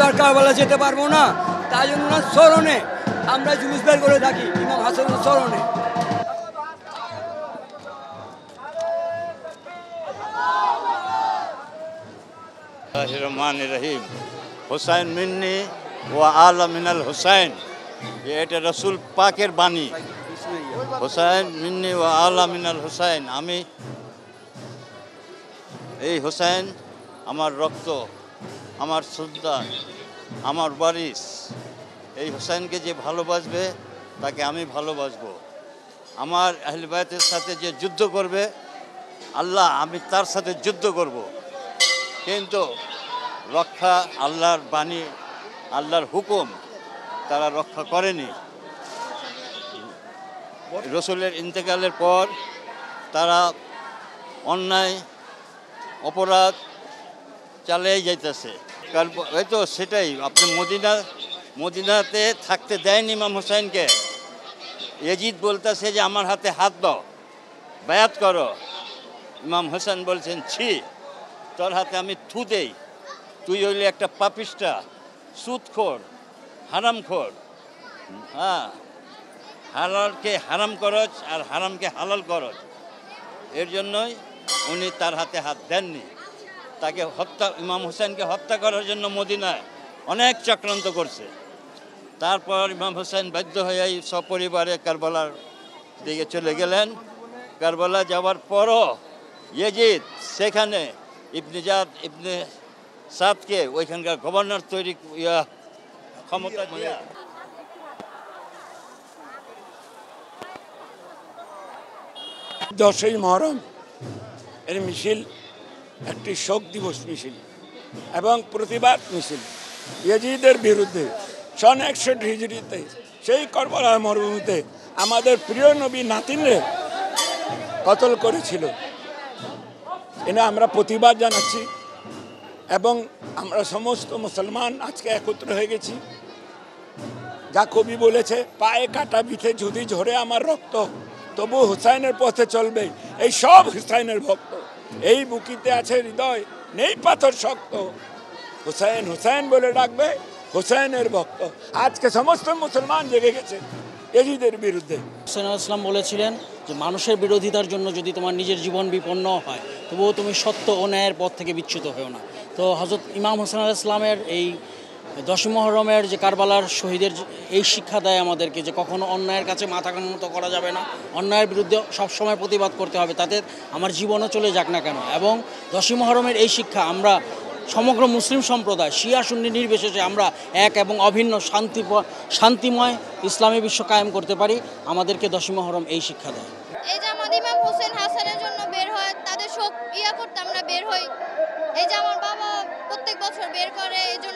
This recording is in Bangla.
আর কারবালা যেতে পারবো না, তাই জন্য ওনার স্মরণে আমরা জুলুস বের করে থাকি ইমাম হাসানের স্মরণে। রহমান রহিম। হুসাইন মিন্নি ও আলা মিনাল হুসাইন, এটা রসুল পাকের বাণী। হুসাইন মিন্নি ও আলা মিনাল হুসাইন, আমি এই হুসাইন আমার রক্ত, আমার সুলতান, আমার ওয়ারিস। এই হুসাইনকে যে ভালোবাসবে তাকে আমি ভালোবাসবো। আমার আহলে বায়তের সাথে যে যুদ্ধ করবে আল্লাহ, আমি তার সাথে যুদ্ধ করব। কিন্তু রক্ষা আল্লাহর বাণী, আল্লাহর হুকুম তারা রক্ষা করেনি। রসুলের ইন্তেকালের পর তারা অন্যায় অপরাধ চালিয়ে যাইতেছে। এই তো সেটাই, আপনি মদিনাতে থাকতে দেয়নি ইমাম হুসাইনকে। ইয়াজিদ বলতেছে যে আমার হাতে হাত দাও, বায়াত করো। ইমাম হোসেন বলছেন ছি, তোর হাতে আমি থু দেই, তুই হইলে একটা পাপিষ্টা, সুদখোর, হারামখোর। হ্যাঁ, হালালকে হারাম করজ আর হারামকে হালাল করজ। এর জন্যই উনি তার হাতে হাত দেননি। তাকে ইমাম হোসেনকে হত্যা করার জন্য মদিনায় অনেক চক্রান্ত করছে। তারপর ইমাম হোসেন বাধ্য হয়ে সপরিবারে কারবালার দিকে চলে গেলেন। কারবালা যাওয়ার পরও ইয়াজিদ সেখানে ইবনে সাদকে ওইখানকার গভর্নর তৈরি ক্ষমতা দিয়ে 10ই মহরম এর মিছিল একটি শোক দিবস মিছিল এবং প্রতিবাদ মিছিল। ইয়াজিদের বিরুদ্ধে সন 61 হিজরিতে সেই কারবালার মরুভূমিতে আমাদের প্রিয় নবী নাতিনরে কতল করেছিল। এনে আমরা প্রতিবাদ জানাচ্ছি এবং আমরা সমস্ত মুসলমান আজকে একত্র হয়ে গেছি। যা কবি বলেছে, পায়ে কাটা বিথে যদি ঝরে আমার রক্ত, তবু হুসাইনের পথে চলবে এই সব হুসাইনের ভক্ত। এই বুকিতে আছে হৃদয়, নেই পাথর শক্ত, হুসাইন হুসাইন বলে ডাকবে হুসাইনের ভক্ত। আজকে সমস্ত মুসলমান জেগে গেছে ইয়াজিদের বিরুদ্ধে। হুসাইন আলাইহিস সালাম বলেছিলেন যে মানুষের বিরোধিতার জন্য যদি তোমার নিজের জীবন বিপন্ন হয়, তবুও তুমি সত্য ও ন্যায়ের পথ থেকে বিচ্যুত হও না। তো হযরত ইমাম হুসাইন আলাইহিস সালামের এই 10ই মহরমের যে কারবালার শহীদের এই শিক্ষা দেয় আমাদেরকে যে কখনো অন্যায়ের কাছে মাথা নত করা যাবে না, অন্যায়ের বিরুদ্ধে সবসময় প্রতিবাদ করতে হবে, তাতে আমার জীবনও চলে যাক না কেন। এবং 10ই মহরমের এই শিক্ষা আমরা সমগ্র মুসলিম সম্প্রদায় শিয়া সুন্নি নির্বিশেষে আমরা এক এবং অভিন্ন শান্তিময় ইসলামী বিশ্ব কায়েম করতে পারি। আমাদেরকে 10ই মহরম এই শিক্ষা দেয়। এই যে আমাদের ইমাম হোসেন হাসানের জন্য বের হয়, তাদের শোক করতে আমরা বের হই। এই যে আমার বাবা প্রত্যেক বছর বের করে, এই জন্য